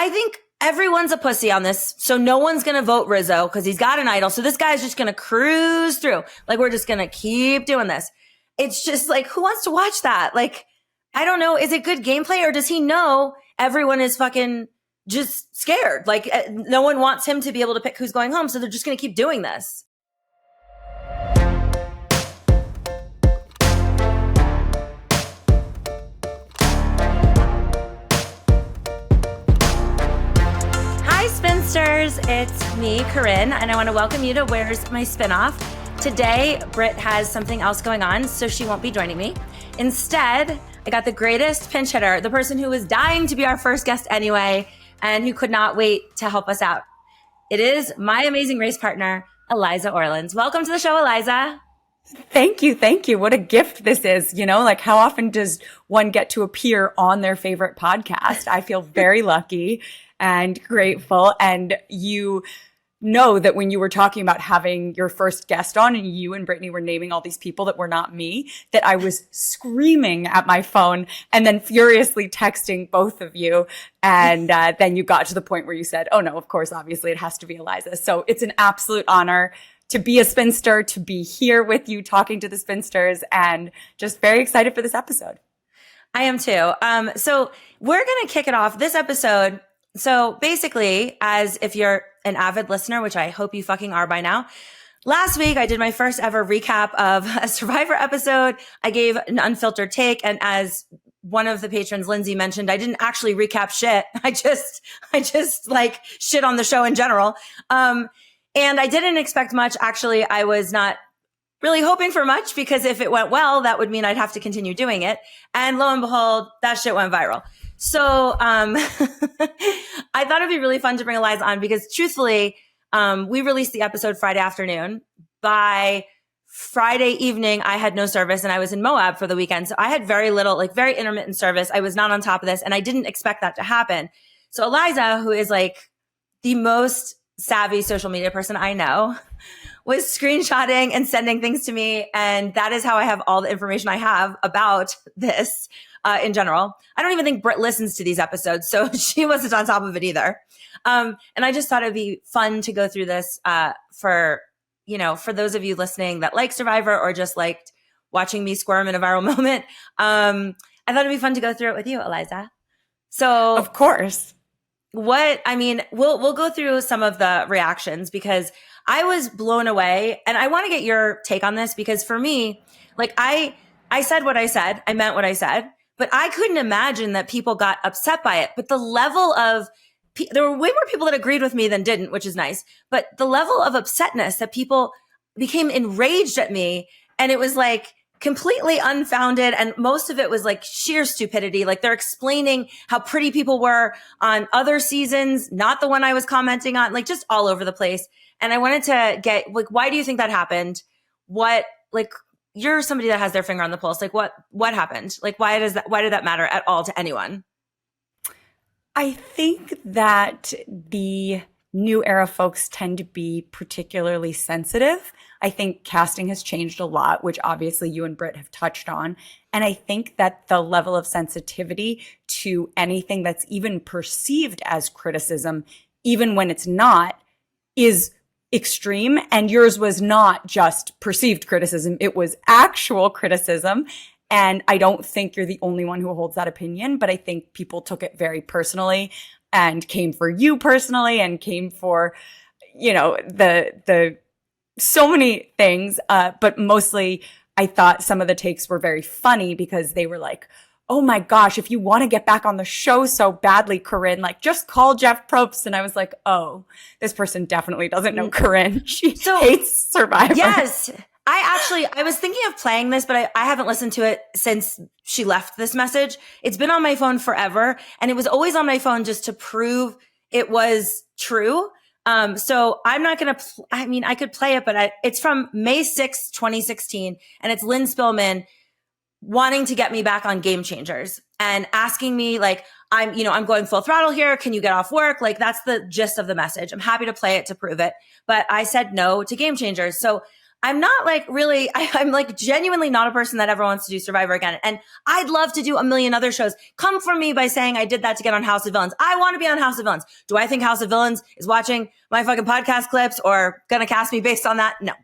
I think everyone's a pussy on this. So no one's going to vote Rizzo because he's got an idol. So this guy's just going to cruise through. Like, we're just going to keep doing this. It's just like, who wants to watch that? Like, I don't know. Is it good gameplay, or does he know everyone is fucking just scared? Like, no one wants him to be able to pick who's going home. So they're just going to keep doing this. Spinsters, it's me, Corinne, and I want to welcome you to Where's My Spinoff. Today, Britt has something else going on, so she won't be joining me. Instead, I got the greatest pinch hitter, the person who was dying to be our first guest anyway, and who could not wait to help us out. It is my amazing race partner, Eliza Orlins. Welcome to the show, Eliza. Thank you. Thank you. What a gift this is. You know, like, how often does one get to appear on their favorite podcast? I feel very lucky and grateful. And you know that when you were talking about having your first guest on, and you and Britney were naming all these people that were not me, that I was screaming at my phone and then furiously texting both of you. And then you got to the point where you said, oh no, of course, obviously it has to be Eliza. So it's an absolute honor to be a spinster, to be here with you talking to the spinsters, and just very excited for this episode. I am too. So we're going to kick it off this episode. So basically, as if you're an avid listener, which I hope you fucking are by now, last week I did my first ever recap of a Survivor episode. I gave an unfiltered take. And as one of the patrons, Lindsay, mentioned, I didn't actually recap shit. I just like shit on the show in general. And I didn't expect much. Actually, I was not really hoping for much, because if it went well, that would mean I'd have to continue doing it. And lo and behold, that shit went viral. So I thought it'd be really fun to bring Eliza on, because truthfully, we released the episode Friday afternoon. By Friday evening, I had no service and I was in Moab for the weekend. So I had very little, like very intermittent service. I was not on top of this, and I didn't expect that to happen. So Eliza, who is like the most savvy social media person I know, was screenshotting and sending things to me. And that is how I have all the information I have about this in general. I don't even think Britt listens to these episodes, so she wasn't on top of it either. And I just thought it'd be fun to go through this for those of you listening that like Survivor or just liked watching me squirm in a viral moment. I thought it'd be fun to go through it with you, Eliza. So of course. We'll go through some of the reactions, because I was blown away, and I want to get your take on this, because for me, like, I said what I said, I meant what I said, but I couldn't imagine that people got upset by it. But the level of, there were way more people that agreed with me than didn't, which is nice. But the level of upsetness that people became enraged at me, and it was like completely unfounded. And most of it was like sheer stupidity. Like, they're explaining how pretty people were on other seasons, not the one I was commenting on, like just all over the place. And I wanted to get, like, why do you think that happened? You're somebody that has their finger on the pulse. Like, what happened? Like, why did that matter at all to anyone? I think that the new era folks tend to be particularly sensitive. I think casting has changed a lot, which obviously you and Britt have touched on. And I think that the level of sensitivity to anything that's even perceived as criticism, even when it's not, is extreme. And yours was not just perceived criticism. It was actual criticism. And I don't think you're the only one who holds that opinion, but I think people took it very personally and came for you personally and came for, the so many things. But mostly I thought some of the takes were very funny, because they were like, oh my gosh, if you want to get back on the show so badly, Corinne, like, just call Jeff Probst. And I was like, oh, this person definitely doesn't know Corinne. She hates Survivor. Yes. I was thinking of playing this, but I haven't listened to it since she left this message. It's been on my phone forever, and it was always on my phone just to prove it was true. So I'm not going to, I could play it, but it's from May 6th, 2016. And it's Lynn Spillman wanting to get me back on Game Changers and asking me, like, I'm going full throttle here. Can you get off work? Like, that's the gist of the message. I'm happy to play it to prove it. But I said no to Game Changers. So I'm not like really, I'm like genuinely not a person that ever wants to do Survivor again. And I'd love to do a million other shows. Come for me by saying I did that to get on House of Villains. I want to be on House of Villains. Do I think House of Villains is watching my fucking podcast clips or going to cast me based on that? No.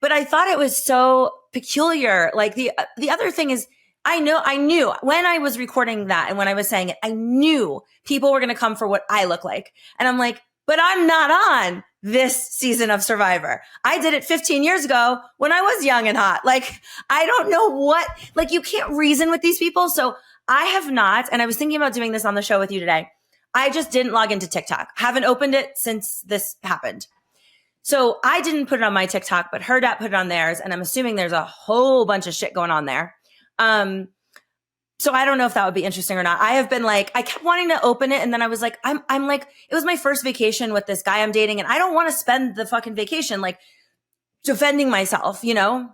But I thought it was so peculiar. Like the other thing is, I knew when I was recording that and when I was saying it, I knew people were going to come for what I look like. And I'm like, but I'm not on this season of Survivor. I did it 15 years ago when I was young and hot. Like, I don't know what, like, you can't reason with these people. So I have not, and I was thinking about doing this on the show with you today. I just didn't log into TikTok. Haven't opened it since this happened. So I didn't put it on my TikTok, but Hurrdat put it on theirs. And I'm assuming there's a whole bunch of shit going on there. So I don't know if that would be interesting or not. I have been like, I kept wanting to open it. And then I was like, I'm like, it was my first vacation with this guy I'm dating. And I don't want to spend the fucking vacation, like defending myself, you know?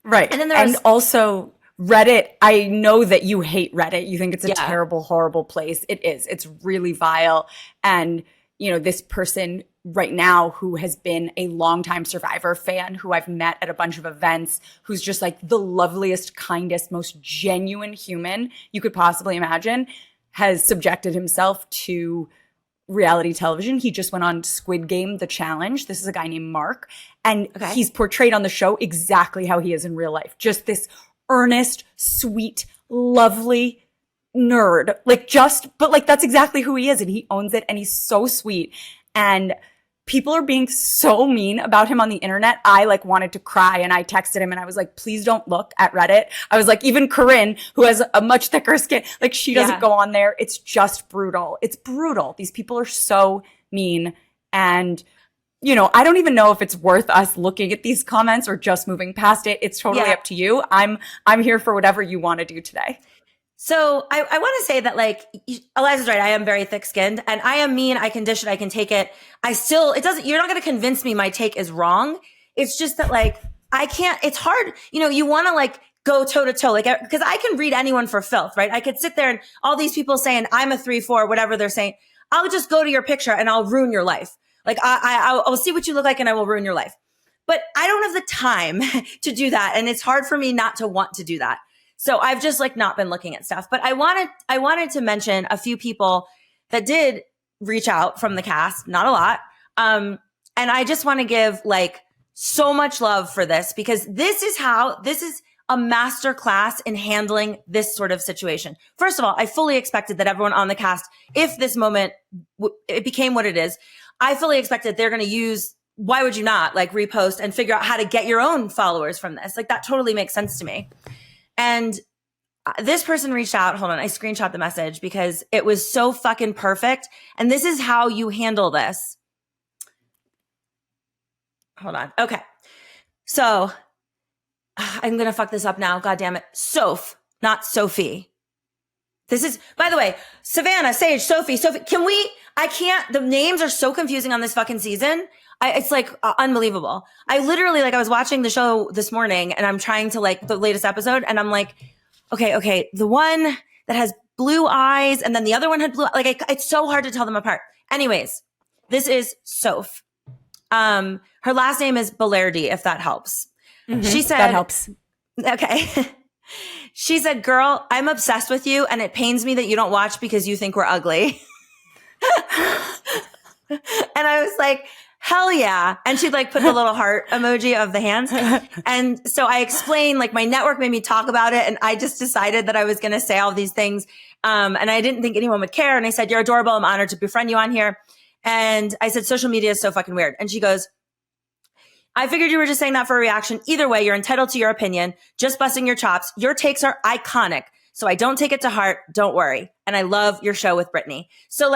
Right. And then also Reddit. I know that you hate Reddit. You think it's a terrible, horrible place. It is. It's really vile. And, you know, this person right now who has been a longtime Survivor fan, who I've met at a bunch of events, who's just like the loveliest, kindest, most genuine human you could possibly imagine, has subjected himself to reality television. He just went on Squid Game, The Challenge. This is a guy named Mark. And he's portrayed on the show exactly how he is in real life. Just this earnest, sweet, lovely nerd. But that's exactly who he is. And he owns it. And he's so sweet. And people are being so mean about him on the internet. I wanted to cry, and I texted him and I was like, please don't look at Reddit. I was like, even Corinne, who has a much thicker skin, she doesn't go on there. It's just brutal. It's brutal. These people are so mean. And, you know, I don't even know if it's worth us looking at these comments or just moving past it. It's totally up to you. I'm here for whatever you want to do today. So I want to say that Eliza's right. I am very thick skinned and I am mean. I can dish it. I can take it. You're not going to convince me my take is wrong. It's just that I can't, it's hard. You know, you want to go toe to toe, because I can read anyone for filth, right? I could sit there and all these people saying I'm a 3-4, whatever they're saying. I'll just go to your picture and I'll ruin your life. I'll see what you look like and I will ruin your life. But I don't have the time to do that. And it's hard for me not to want to do that. So I've just not been looking at stuff, but I wanted to mention a few people that did reach out from the cast, not a lot. And I just want to give so much love for this because this is a master class in handling this sort of situation. First of all, I fully expected that everyone on the cast, if this moment, it became what it is, I fully expected they're going to use, why would you not repost and figure out how to get your own followers from this? That totally makes sense to me. And this person reached out. Hold on. I screenshot the message because it was so fucking perfect. And this is how you handle this. Hold on. Okay. So I'm going to fuck this up now. God damn it. Soph, not Sophie. This is, by the way, Savannah, Sage, Sophie. I can't, the names are so confusing on this fucking season. It's unbelievable. I literally, I was watching the show this morning and I'm trying to the latest episode and I'm like, okay. The one that has blue eyes and then the other one had blue, it's so hard to tell them apart. Anyways, this is Soph. Her last name is Belardi, if that helps. Mm-hmm. She said, that helps. Okay. She said, girl, I'm obsessed with you and it pains me that you don't watch because you think we're ugly. And I was like, hell yeah. And she'd put the little heart emoji of the hands. And so I explained, my network made me talk about it. And I just decided that I was going to say all these things. And I didn't think anyone would care. And I said, you're adorable. I'm honored to befriend you on here. And I said, social media is so fucking weird. And she goes, I figured you were just saying that for a reaction. Either way, you're entitled to your opinion. Just busting your chops. Your takes are iconic. So I don't take it to heart. Don't worry. And I love your show with Britney. So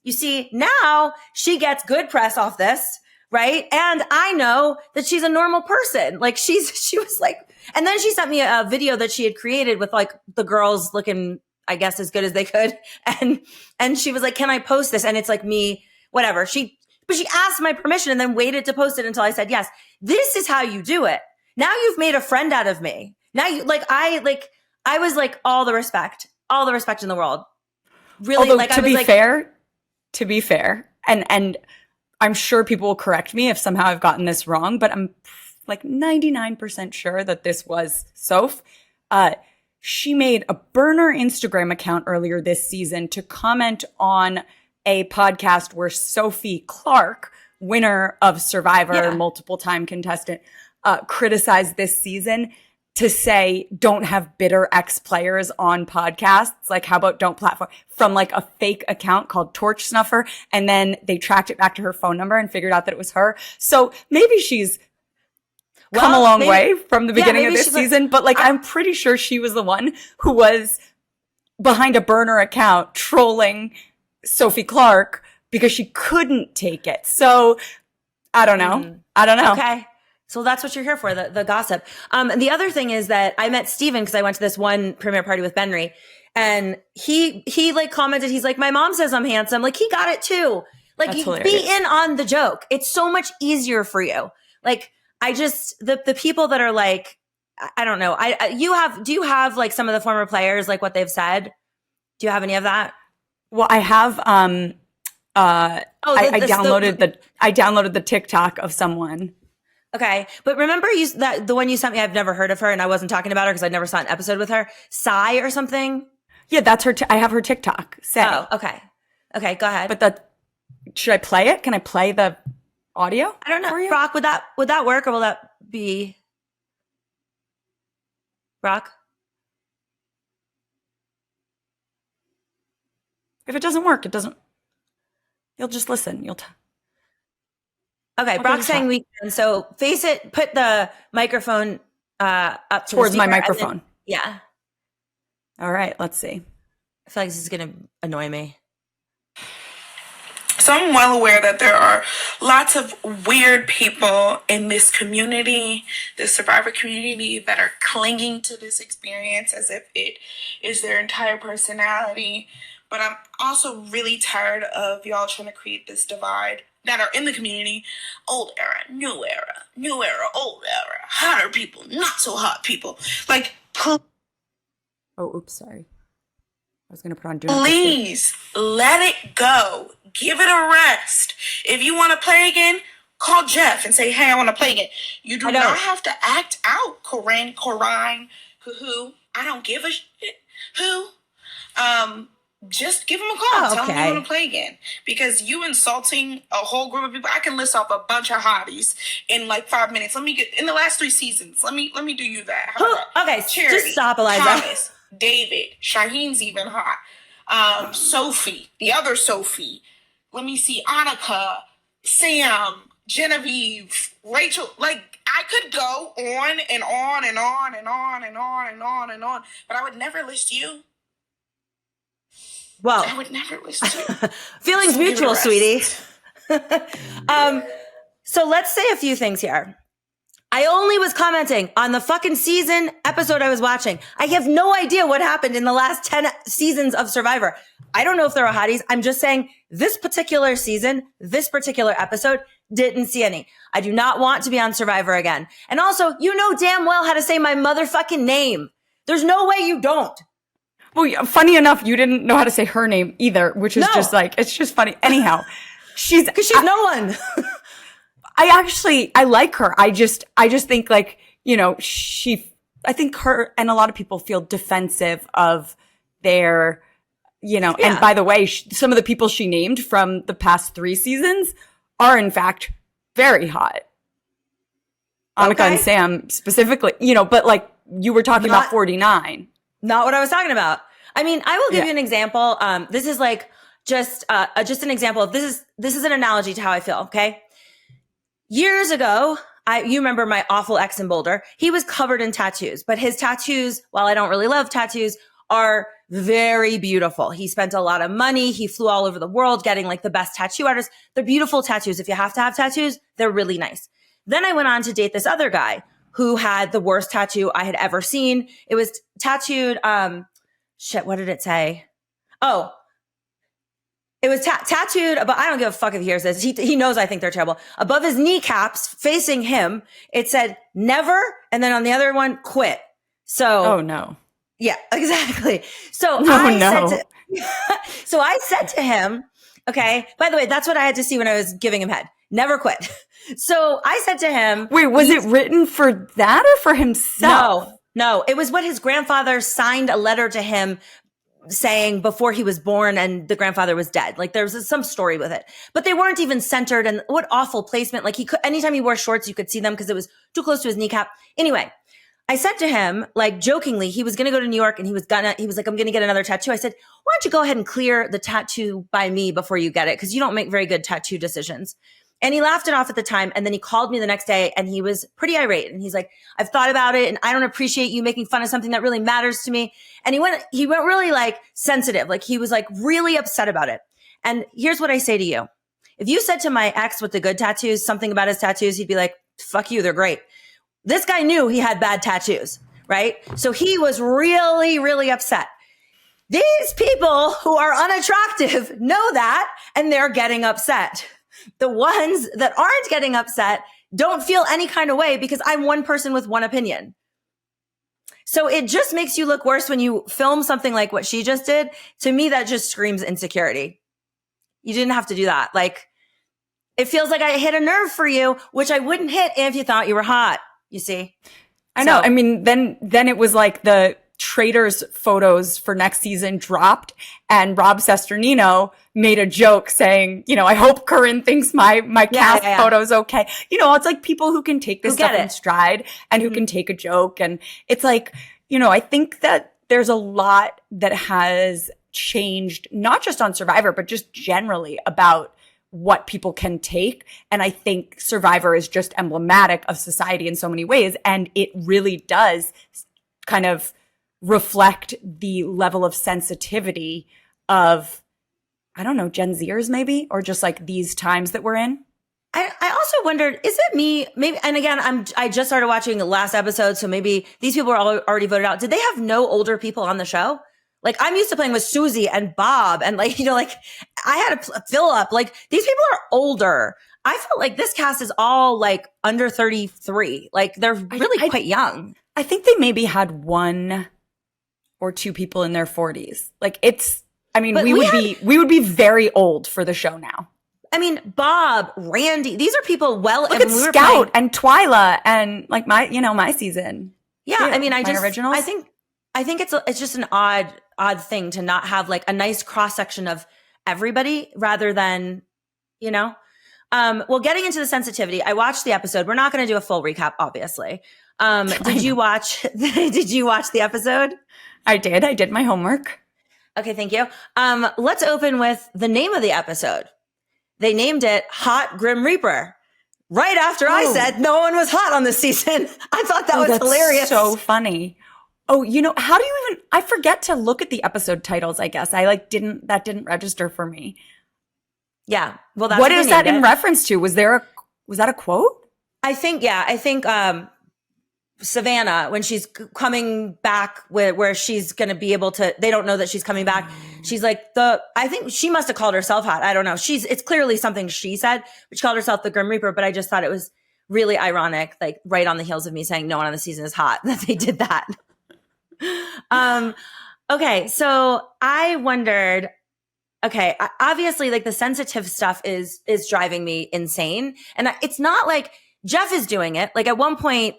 you see, now she gets good press off this, right? And I know that she's a normal person. She was and then she sent me a video that she had created with the girls looking, I guess, as good as they could. And she was like, can I post this? And it's me, whatever. But she asked my permission and then waited to post it until I said, yes, this is how you do it. Now you've made a friend out of me. Now you I was all the respect in the world. Really, although, to be fair, and I'm sure people will correct me if somehow I've gotten this wrong, but I'm like 99% sure that this was Soph. She made a burner Instagram account earlier this season to comment on a podcast where Sophie Clark, winner of Survivor, multiple time contestant, criticized this season to say, don't have bitter ex-players on podcasts. Like, how about don't platform from like a fake account called Torch Snuffer. And then they tracked it back to her phone number and figured out that it was her. So maybe she's come a long way from the beginning of this season. But like, I'm pretty sure she was the one who was behind a burner account trolling Sophie Clark because she couldn't take it. So I don't know. I don't know. Okay. So that's what you're here for, the gossip. And the other thing is that I met Steven because I went to this one premiere party with Benry, and he like commented, he's like, my mom says I'm handsome. Like, he got it too. Like, you be in on the joke. It's so much easier for you. Like, I just, the people that are like, I don't know. Do you have like some of the former players, like what they've said? Do you have any of that? Well, I have, I downloaded the TikTok of someone. Okay. But remember the one you sent me, I've never heard of her and I wasn't talking about her because I never saw an episode with her. Sai or something? Yeah, that's her. I have her TikTok. Oh, okay. Okay, go ahead. But should I play it? Can I play the audio? I don't know. Brock, would that work or will that be Brock? If it doesn't work, it doesn't. You'll just listen. Okay, Brock's saying we can. So face it, put the microphone up towards my microphone. Yeah. All right, let's see. I feel like this is going to annoy me. So I'm well aware that there are lots of weird people in this community, the Survivor community, that are clinging to this experience as if it is their entire personality. But I'm also really tired of y'all trying to create this divide that are in the community. Old era, new era, old era, hotter people, not so hot people. Like, oh, oops, sorry. I was going to put on please let it go. Give it a rest. If you want to play again, call Jeff and say, hey, I want to play again. You do not have to act out, Corinne, who, I don't give a shit, who, just give him a call. Tell him you want to play again. Because you insulting a whole group of people, I can list off a bunch of hotties in like 5 minutes. Let me get in the last 3 seasons. Let me do you that. How about that? Okay, Charity, just stop, Eliza. Thomas, David, Shaheen's even hot. Sophie, the other Sophie. Let me see, Annika, Sam, Genevieve, Rachel. Like, I could go on and on and on and on and on and on and on, but I would never list you. Well, I would never list you. Feelings so mutual, sweetie. So let's say a few things here. I only was commenting on the fucking season episode I was watching. I have no idea what happened in the last 10 seasons of Survivor. I don't know if there are hotties. I'm just saying this particular season, this particular episode, didn't see any. I do not want to be on Survivor again. And also, you know damn well how to say my motherfucking name. There's no way you don't. Well, funny enough, you didn't know how to say her name either, which is just like, it's just funny. Anyhow, she's no one. I like her. I just think like, you know, I think her and a lot of people feel defensive of their, you know, and by the way, some of the people she named from the past 3 seasons are in fact very hot. Annika and Sam specifically, you know, but like you were talking about 49. Not what I was talking about. I mean, I will give you an example. This is like just an example of this is an analogy to how I feel. Okay. Years ago, you remember my awful ex in Boulder. He was covered in tattoos, but his tattoos, while I don't really love tattoos, are very beautiful. He spent a lot of money. He flew all over the world getting like the best tattoo artists. They're beautiful tattoos. If you have to have tattoos, they're really nice. Then I went on to date this other guy who had the worst tattoo I had ever seen. It was tattooed, what did it say? Oh, it was tattooed, but I don't give a fuck if he hears this. He knows I think they're terrible. Above his kneecaps, facing him, it said never, and then on the other one, quit. So, oh no, yeah, exactly. So so I said to him, okay. By the way, that's what I had to see when I was giving him head. never quit. So I said to him, wait, was it written for that or for himself? No, it was what his grandfather signed a letter to him saying before he was born and the grandfather was dead. Like there was some story with it, but they weren't even centered. And what awful placement. Like anytime he wore shorts, you could see them because it was too close to his kneecap. Anyway, I said to him, like jokingly, he was going to go to New York and he was like, I'm going to get another tattoo. I said, why don't you go ahead and clear the tattoo by me before you get it? Cause you don't make very good tattoo decisions. And he laughed it off at the time. And then he called me the next day and he was pretty irate. And he's like, I've thought about it and I don't appreciate you making fun of something that really matters to me. And he went really like sensitive. Like he was like really upset about it. And here's what I say to you. If you said to my ex with the good tattoos, something about his tattoos, he'd be like, fuck you. They're great. This guy knew he had bad tattoos, right? So he was really, really upset. These people who are unattractive know that and they're getting upset. The ones that aren't getting upset don't feel any kind of way because I'm one person with one opinion. So it just makes you look worse when you film something like what she just did. To me, that just screams insecurity. You didn't have to do that. Like, it feels like I hit a nerve for you, which I wouldn't hit if you thought you were hot, you see? I know. I mean, then it was like the Traitors photos for next season dropped and Rob Sesternino made a joke saying, I hope Corinne thinks my cast photo's okay. It's like people who can take this stuff in stride and who can take a joke. And it's like, I think that there's a lot that has changed, not just on Survivor, but just generally about what people can take. And I think Survivor is just emblematic of society in so many ways. And it really does kind of reflect the level of sensitivity of, I don't know, Gen Zers maybe, or just like these times that we're in. I also wondered, is it me? Maybe, and again, I just started watching the last episode, so maybe these people are already voted out. Did they have no older people on the show? Like I'm used to playing with Susie and Bob and like, like I had a Philip, like these people are older. I felt like this cast is all like under 33. Like they're really quite young. I think they maybe had one or two people in their 40s. Like we would be very old for the show now. I mean, Bob, Randy, these are people Look at Scout and Twyla and like my season. Yeah, I mean, originals. I think it's just an odd thing to not have like a nice cross section of everybody rather than, well, getting into the sensitivity, I watched the episode. We're not going to do a full recap, obviously. Did you watch the episode? I did my homework. Okay, thank you. Let's open with the name of the episode. They named it Hot Grim Reaper. Right after I said no one was hot on this season. I thought that was hilarious. So funny. Oh, how do you even, I forget to look at the episode titles, I guess. that didn't register for me. Yeah. Well, that's what is that in reference to? Was that a quote? I think Savannah, when she's coming back where she's going to be able to, they don't know that she's coming back. She's like I think she must have called herself hot. I don't know. It's clearly something she said, but she called herself the Grim Reaper. But I just thought it was really ironic, like right on the heels of me saying no one on the season is hot, that they did that. Okay. So I wondered, obviously like the sensitive stuff is driving me insane. And it's not like Jeff is doing it. Like at one point,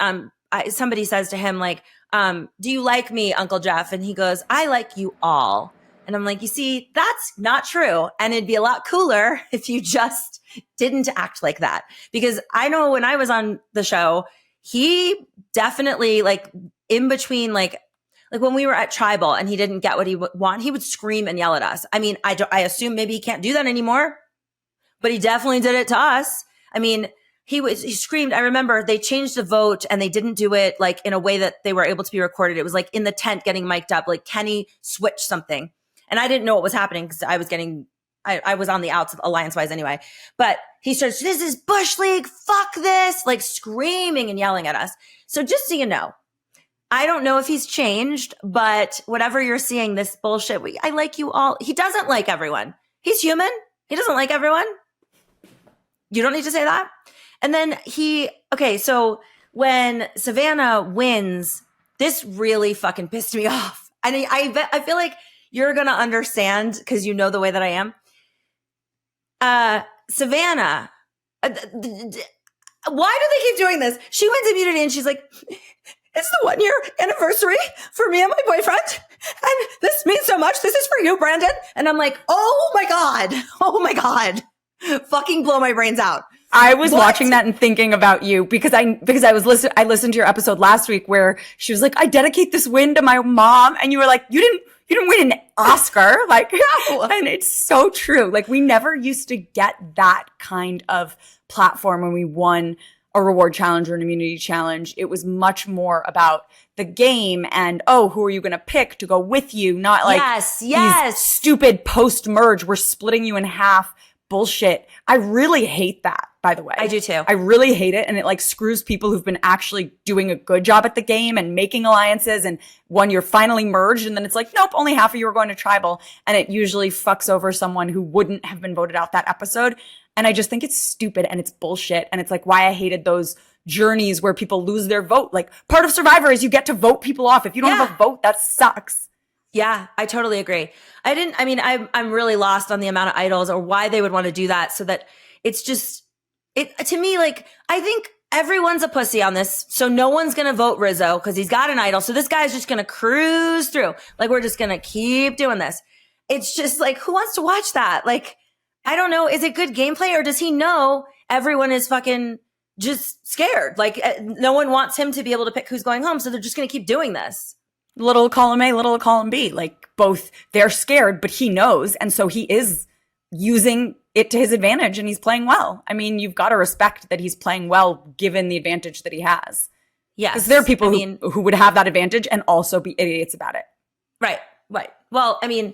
somebody says to him, like, do you like me, Uncle Jeff? And he goes, I like you all. And I'm like, you see, that's not true. And it'd be a lot cooler if you just didn't act like that. Because I know when I was on the show, he definitely like in between, like when we were at Tribal and he didn't get what he would want, he would scream and yell at us. I mean, I assume maybe he can't do that anymore, but he definitely did it to us. I mean, he screamed. I remember they changed the vote and they didn't do it like in a way that they were able to be recorded. It was like in the tent getting mic'd up, like Kenny switched something. And I didn't know what was happening because I was on the outs alliance-wise anyway. But he starts, this is Bush League, fuck this, like screaming and yelling at us. So just so you know, I don't know if he's changed, but whatever you're seeing, this bullshit, I like you all. He doesn't like everyone. He's human. He doesn't like everyone. You don't need to say that. And then so when Savannah wins, this really fucking pissed me off. And I feel like you're going to understand because you know the way that I am. Savannah Why do they keep doing this? She wins immunity and she's like, it's the 1 year anniversary for me and my boyfriend. And this means so much. This is for you, Brandon. And I'm like, oh my God. Oh my God. Fucking blow my brains out. I was watching that and thinking about you because I listened to your episode last week where she was like, I dedicate this win to my mom. And you were like, you didn't win an Oscar. Like, no. And it's so true. Like, we never used to get that kind of platform when we won a reward challenge or an immunity challenge. It was much more about the game and, oh, who are you going to pick to go with you? Not like these stupid post-merge, we're splitting you in half bullshit. I really hate that, by the way. I do too. I really hate it. And it like screws people who've been actually doing a good job at the game and making alliances. And when you're finally merged and then it's like, nope, only half of you are going to tribal. And it usually fucks over someone who wouldn't have been voted out that episode. And I just think it's stupid and it's bullshit. And it's like why I hated those journeys where people lose their vote. Like part of Survivor is you get to vote people off. If you don't have a vote, that sucks. Yeah, I totally agree. I'm really lost on the amount of idols or why they would want to do that so that it's just, to me, like, I think everyone's a pussy on this. So no one's going to vote Rizzo because he's got an idol. So this guy's just going to cruise through. Like, we're just going to keep doing this. It's just like, who wants to watch that? Like, I don't know. Is it good gameplay or does he know everyone is fucking just scared? Like, no one wants him to be able to pick who's going home. So they're just going to keep doing this. Little column A, little column B, like both they're scared, but he knows. And so he is using it to his advantage and he's playing well. I mean, you've got to respect that he's playing well given the advantage that he has. Yes. Because there are people who would have that advantage and also be idiots about it. Right. Well, I mean,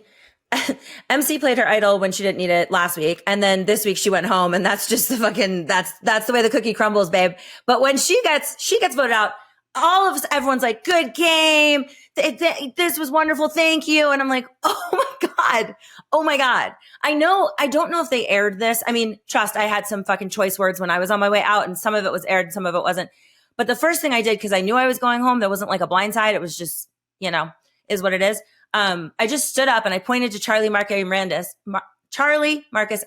MC played her idol when she didn't need it last week. And then this week she went home and that's just the fucking, that's the way the cookie crumbles, babe. But when she gets voted out, everyone's like, good game. This was wonderful. Thank you. And I'm like, oh my God. I don't know if they aired this. I mean, trust, I had some fucking choice words when I was on my way out and some of it was aired and some of it wasn't. But the first thing I did, because I knew I was going home, there wasn't like a blindside. It was just, is what it is. I just stood up and I pointed to Charlie, Marcus,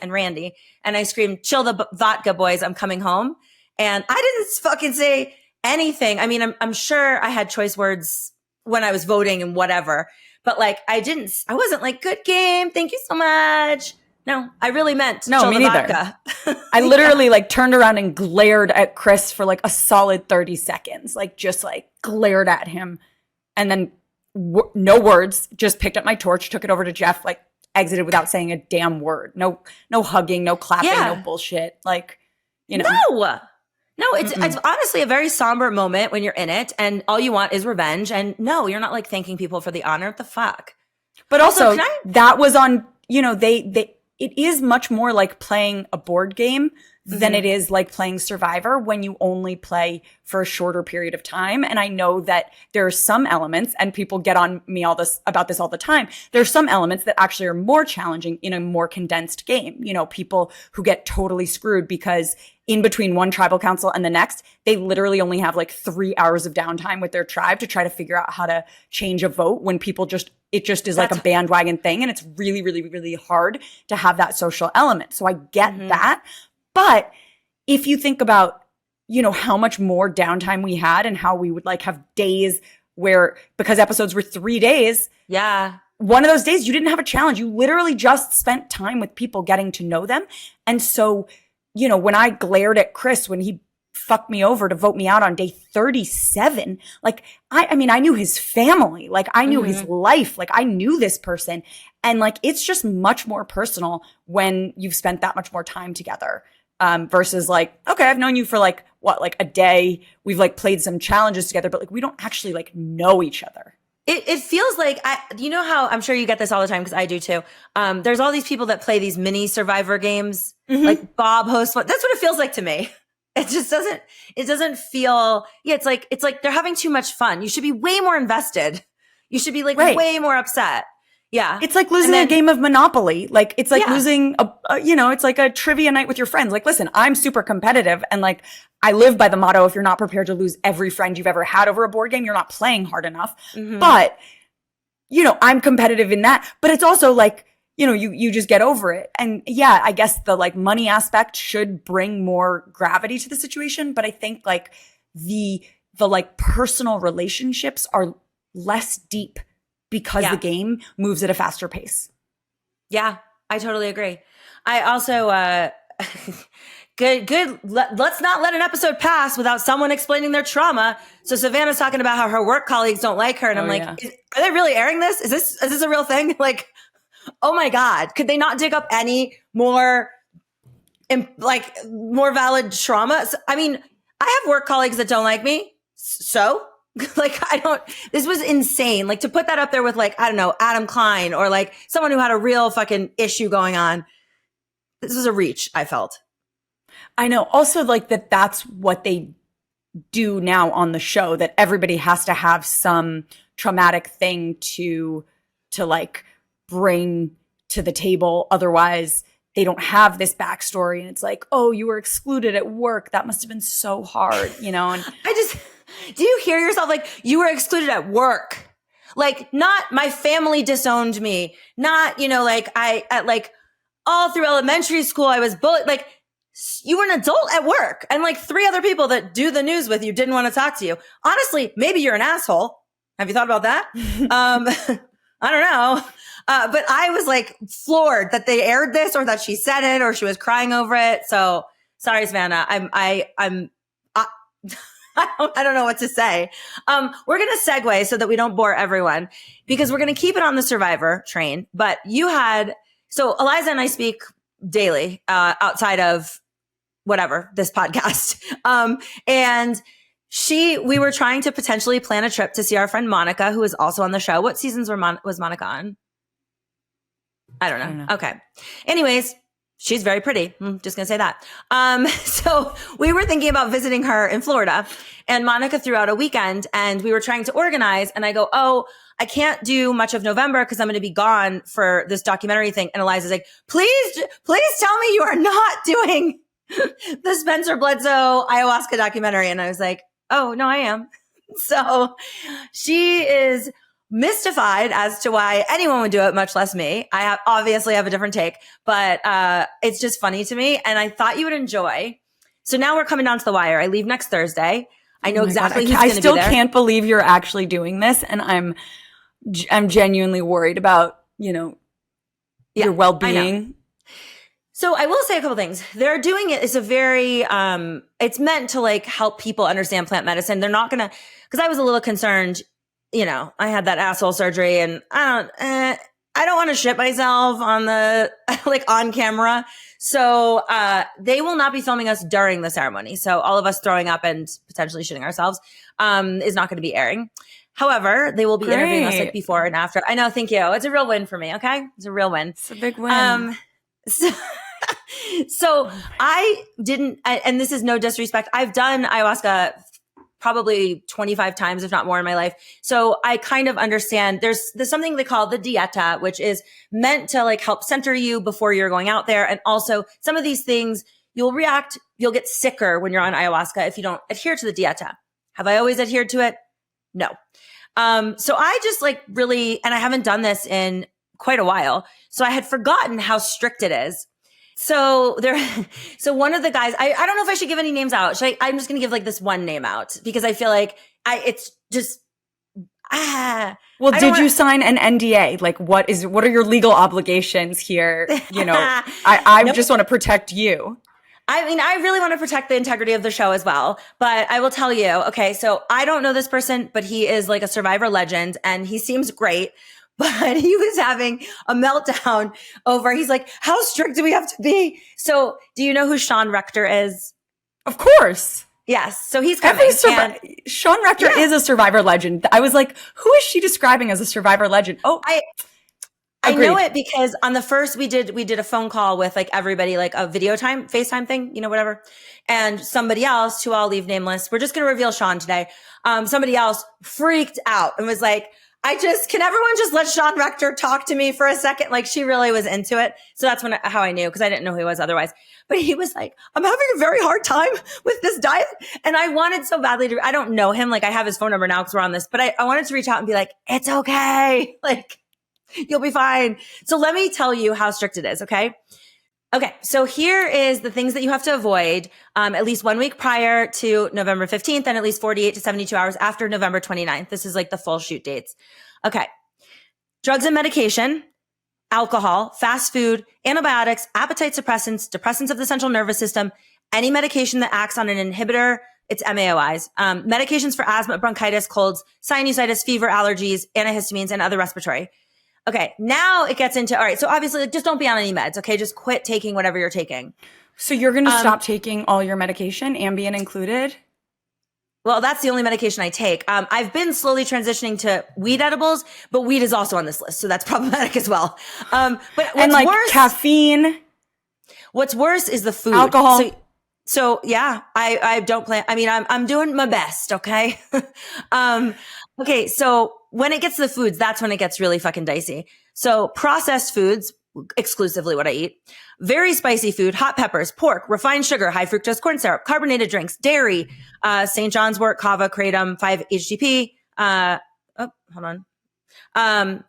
and Randy. And I screamed, chill the vodka boys. I'm coming home. And I didn't fucking say anything. I mean, I'm sure I had choice words when I was voting and whatever, but like, I wasn't like, good game. Thank you so much. No, I really meant no, me neither. Vodka. I literally like turned around and glared at Chris for like a solid 30 seconds, like just like glared at him. And then no words, just picked up my torch, took it over to Jeff, like exited without saying a damn word. No hugging, no clapping, no bullshit. Like, No, it's honestly a very somber moment when you're in it and all you want is revenge. And no, you're not like thanking people for the honor. What the fuck? But also that was on, it is much more like playing a board game than it is like playing Survivor when you only play for a shorter period of time. And I know that there are some elements, and people get on me about this all the time. There are some elements that actually are more challenging in a more condensed game. People who get totally screwed because in between one tribal council and the next, they literally only have like 3 hours of downtime with their tribe to try to figure out how to change a vote when it just is like a bandwagon thing. And it's really, really, really hard to have that social element. So I get that. But if you think about, how much more downtime we had and how we would like have days where, because episodes were 3 days. Yeah. One of those days you didn't have a challenge. You literally just spent time with people getting to know them. And so, when I glared at Chris, when he fucked me over to vote me out on day 37, like, I mean, I knew his family, like I knew his life, like I knew this person. And like, it's just much more personal when you've spent that much more time together. Versus like, okay, I've known you for like a day. We've like played some challenges together, but like we don't actually like know each other. It feels like, how I'm sure you get this all the time because I do too. There's all these people that play these mini Survivor games, like Bob hosts one. That's what it feels like to me. It just doesn't feel, it's like they're having too much fun. You should be way more invested. You should be like way more upset. Yeah. It's like losing a game of Monopoly. Like, it's like losing it's like a trivia night with your friends. Like, listen, I'm super competitive and like, I live by the motto, if you're not prepared to lose every friend you've ever had over a board game, you're not playing hard enough. But, I'm competitive in that. But it's also like, you just get over it. And yeah, I guess the like money aspect should bring more gravity to the situation. But I think like the like personal relationships are less deep because the game moves at a faster pace. Yeah, I totally agree. I also, good. Let's not let an episode pass without someone explaining their trauma. So Savannah's talking about how her work colleagues don't like her. And I'm like, are they really airing this? Is this a real thing? Like, oh my God, could they not dig up any more, more valid trauma? I mean, I have work colleagues that don't like me. So like, this was insane. Like to put that up there with like, I don't know, Adam Klein or like someone who had a real fucking issue going on. This was a reach, I felt. I know. Also like that's what they do now on the show, that everybody has to have some traumatic thing to like bring to the table. Otherwise they don't have this backstory. And it's like, oh, you were excluded at work. That must have been so hard, And do you hear yourself? Like you were excluded at work, like not my family disowned me. Not, like all through elementary school, I was bullied. Like you were an adult at work and like 3 other people that do the news with you didn't want to talk to you. Honestly, maybe you're an asshole. Have you thought about that? I don't know. But I was like floored that they aired this or that she said it or she was crying over it. So sorry, Savannah. I don't know what to say. We're going to segue so that we don't bore everyone because we're going to keep it on the Survivor train. But so Eliza and I speak daily, outside of whatever, this podcast. And we were trying to potentially plan a trip to see our friend Monica, who is also on the show. What seasons was Monica on? I don't know. Okay. Anyways, she's very pretty. I'm just going to say that. So we were thinking about visiting her in Florida and Monica threw out a weekend and we were trying to organize and I go, oh, I can't do much of November because I'm going to be gone for this documentary thing. And Eliza's like, please tell me you are not doing the Spencer Bledsoe ayahuasca documentary. And I was like, oh, no, I am. So she is mystified as to why anyone would do it, much less me. I obviously have a different take, but it's just funny to me. And I thought you would enjoy. So now we're coming down to the wire. I leave next Thursday. I know exactly who's going to be there. I still can't believe you're actually doing this. And I'm genuinely worried about, your well-being. So I will say a couple things. They're doing it. It's a very, it's meant to like help people understand plant medicine. They're not going to, because I was a little concerned, I had that asshole surgery and I don't want to shit myself on the, like on camera. So, they will not be filming us during the ceremony. So all of us throwing up and potentially shitting ourselves, is not going to be airing. However, they will be interviewing us like before and after. I know. Thank you. It's a real win for me. Okay. It's a real win. It's a big win. So I didn't, and this is no disrespect. I've done ayahuasca probably 25 times, if not more in my life. So I kind of understand there's something they call the dieta, which is meant to like help center you before you're going out there. And also some of these things you'll get sicker when you're on ayahuasca if you don't adhere to the dieta. Have I always adhered to it? No. So I just like really, and I haven't done this in quite a while. So I had forgotten how strict it is. So one of the guys, I don't know if I should give any names out. I'm just going to give like this one name out because I feel like it's just, well, did you sign an NDA? Like what are your legal obligations here? I nope. Just want to protect you. I mean, I really want to protect the integrity of the show as well, but I will tell you, okay, so I don't know this person, but he is like a Survivor legend and he seems great. But he was having a meltdown he's like, how strict do we have to be? So do you know who Sean Rector is? Of course. Yes. So he's coming. Sean Rector is a Survivor legend. I was like, who is she describing as a Survivor legend? Oh, I know it because on the first we did a phone call with like everybody, like a FaceTime thing, whatever. And somebody else who I'll leave nameless. We're just going to reveal Sean today. Somebody else freaked out and was like, can everyone just let Sean Rector talk to me for a second? Like she really was into it. So that's how I knew because I didn't know who he was otherwise. But he was like, I'm having a very hard time with this diet. And I wanted so badly I don't know him. Like I have his phone number now because we're on this, but I wanted to reach out and be like, it's okay. Like You'll be fine. So let me tell you how strict it is. Okay. Okay. So here is the things that you have to avoid, at least 1 week prior to November 15th and at least 48 to 72 hours after November 29th. This is like the full shoot dates. Okay. Drugs and medication, alcohol, fast food, antibiotics, appetite suppressants, depressants of the central nervous system, any medication that acts on an inhibitor. It's MAOIs, medications for asthma, bronchitis, colds, sinusitis, fever, allergies, antihistamines, and other respiratory. Okay, now it gets into, all right, so obviously just don't be on any meds, okay? Just quit taking whatever you're taking. So you're going to stop taking all your medication, Ambien included? Well, that's the only medication I take. I've been slowly transitioning to weed edibles, but weed is also on this list, so that's problematic as well. But what's worse, caffeine. What's worse is the food. Alcohol. So yeah, I don't plan. I mean, I'm doing my best. Okay. Okay. So when it gets to the foods, that's when it gets really fucking dicey. So processed foods, exclusively what I eat, very spicy food, hot peppers, pork, refined sugar, high fructose corn syrup, carbonated drinks, dairy, St. John's wort, kava, kratom, 5-HTP, hold on.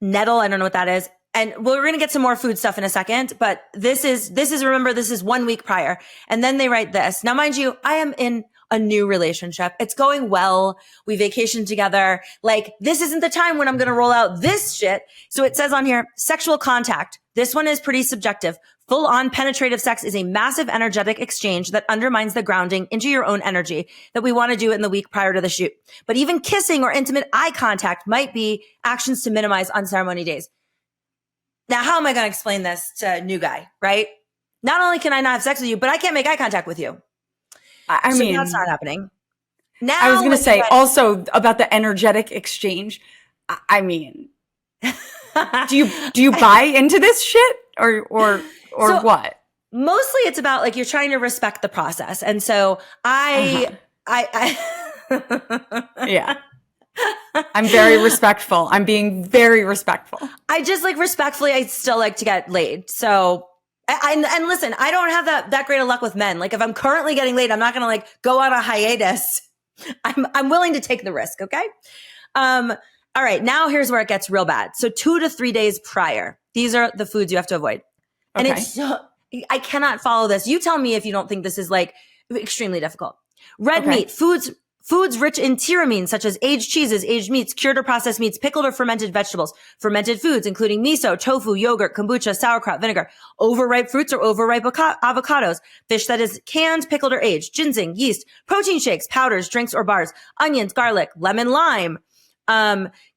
Nettle. I don't know what that is. And we're going to get some more food stuff in a second, but this is, remember, this is 1 week prior. And then they write this. Now, mind you, I am in a new relationship. It's going well. We vacation together. Like, this isn't the time when I'm going to roll out this shit. So it says on here, sexual contact. This one is pretty subjective. Full on penetrative sex is a massive energetic exchange that undermines the grounding into your own energy that we want to do in the week prior to the shoot. But even kissing or intimate eye contact might be actions to minimize on ceremony days. Now, how am I going to explain this to a new guy, right? Not only can I not have sex with you, but I can't make eye contact with you. I mean, that's not happening. Now, I was going to say also about the energetic exchange. I mean, do you buy into this shit or so, what? Mostly it's about like, you're trying to respect the process. And so I yeah. I'm very respectful. I'm being very respectful. I just like respectfully, I still like to get laid. So, and listen, I don't have that great of luck with men. Like if I'm currently getting laid, I'm not going to like go on a hiatus. I'm willing to take the risk. Okay. All right. Now here's where it gets real bad. So 2 to 3 days prior, these are the foods you have to avoid. And it's, I cannot follow this. You tell me if you don't think this is like extremely difficult. Red meat, foods rich in tyramine, such as aged cheeses, aged meats, cured or processed meats, pickled or fermented vegetables, fermented foods, including miso, tofu, yogurt, kombucha, sauerkraut, vinegar, overripe fruits or overripe avocados, fish that is canned, pickled, or aged, ginseng, yeast, protein shakes, powders, drinks, or bars, onions, garlic, lemon, lime,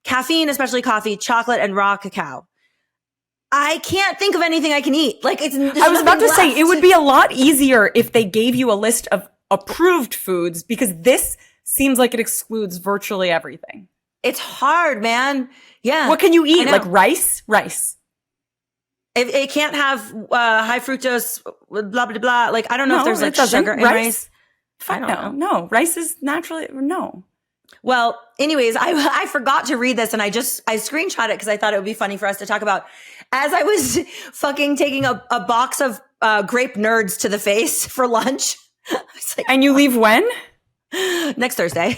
caffeine, especially coffee, chocolate, and raw cacao. I can't think of anything I can eat. Like I was about to say, it would be a lot easier if they gave you a list of approved foods, because this seems like it excludes virtually everything. It's hard, man. Yeah. What can you eat? Like rice? Rice. It can't have high fructose, blah, blah, blah. Like, I don't know if there's like sugar in rice. I don't know. No, rice is naturally, no. Well, anyways, I forgot to read this and I screenshot it because I thought it would be funny for us to talk about. As I was fucking taking a box of grape nerds to the face for lunch. I was like, and you leave when? Next Thursday.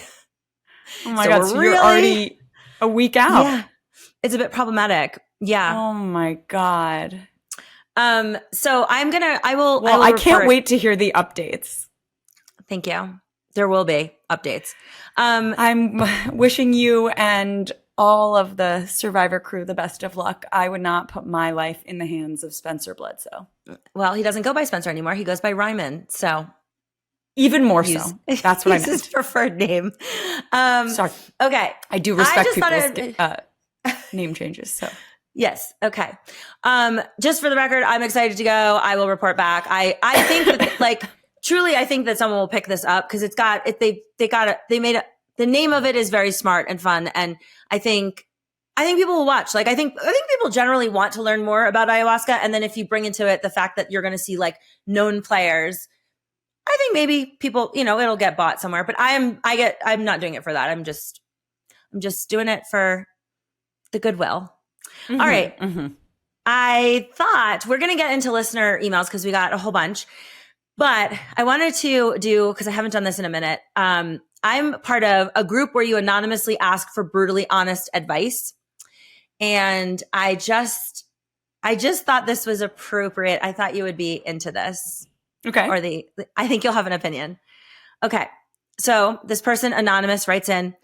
Oh my God. So you're already a week out. Yeah. It's a bit problematic. Yeah. Oh my God. So I can't wait to hear the updates. Thank you. There will be updates. I'm wishing you and all of the Survivor crew the best of luck. I would not put my life in the hands of Spencer Bledsoe. Well, he doesn't go by Spencer anymore. He goes by Ryman. So even more so. That's what I meant. His preferred name. Sorry. Okay. I do respect people's name changes. So yes. Okay. Just for the record, I'm excited to go. I will report back. I think that like truly, I think that someone will pick this up because the name of it is very smart and fun. And I think people will watch. Like, I think people generally want to learn more about ayahuasca. And then if you bring into it the fact that you're going to see like known players, I think maybe people, it'll get bought somewhere, but I'm not doing it for that. I'm just doing it for the goodwill. Mm-hmm, all right. Mm-hmm. I thought we're going to get into listener emails because we got a whole bunch, but I wanted to do, because I haven't done this in a minute. I'm part of a group where you anonymously ask for brutally honest advice. And I just thought this was appropriate. I thought you would be into this. Okay. Or I think you'll have an opinion. Okay. So this person, anonymous, writes in,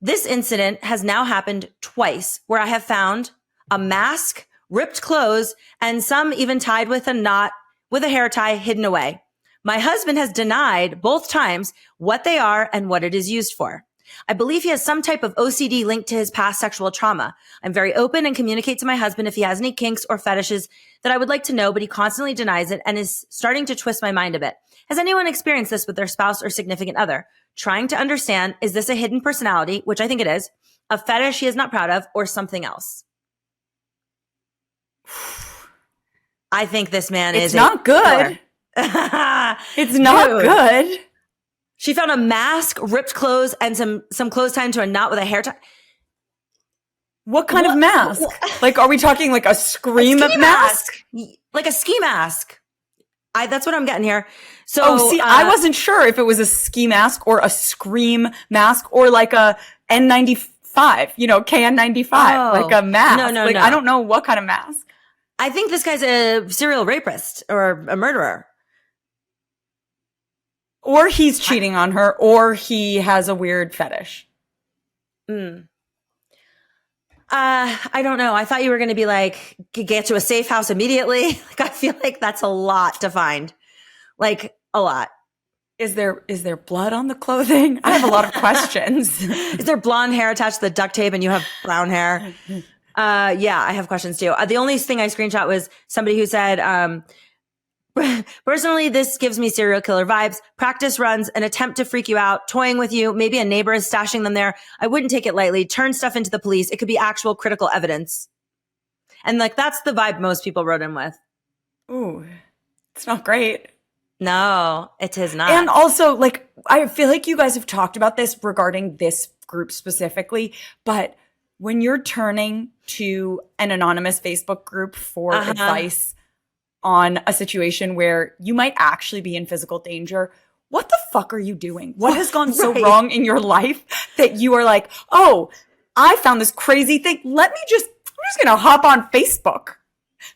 this incident has now happened twice where I have found a mask, ripped clothes, and some even tied with a knot with a hair tie hidden away. My husband has denied both times what they are and what it is used for. I believe he has some type of OCD linked to his past sexual trauma. I'm very open and communicate to my husband if he has any kinks or fetishes that I would like to know, but he constantly denies it and is starting to twist my mind a bit. Has anyone experienced this with their spouse or significant other? Trying to understand, is this a hidden personality, which I think it is, a fetish he is not proud of, or something else? I think this man is not good. It's not good. She found a mask, ripped clothes, and some clothes tied to a knot with a hair tie. What kind of mask? Like, are we talking like a scream mask? Like a ski mask. That's what I'm getting here. So, I wasn't sure if it was a ski mask or a scream mask or like a N95, KN95, like a mask. No. I don't know what kind of mask. I think this guy's a serial rapist or a murderer. Or he's cheating on her, or he has a weird fetish. I don't know. I thought you were going to be like, get to a safe house immediately. Like, I feel like that's a lot to find. Like, a lot. Is there blood on the clothing? I have a lot of questions. Is there blonde hair attached to the duct tape and you have brown hair? Yeah, I have questions too. The only thing I screenshot was somebody who said, personally, this gives me serial killer vibes. Practice runs, an attempt to freak you out, toying with you. Maybe a neighbor is stashing them there. I wouldn't take it lightly. Turn stuff into the police. It could be actual critical evidence. And like, that's the vibe most people wrote in with. Ooh, it's not great. No, it is not. And also, like, I feel like you guys have talked about this regarding this group specifically, but when you're turning to an anonymous Facebook group for advice on a situation where you might actually be in physical danger, what the fuck are you doing? What has gone so wrong in your life that you are like, oh, I found this crazy thing. I'm just going to hop on Facebook,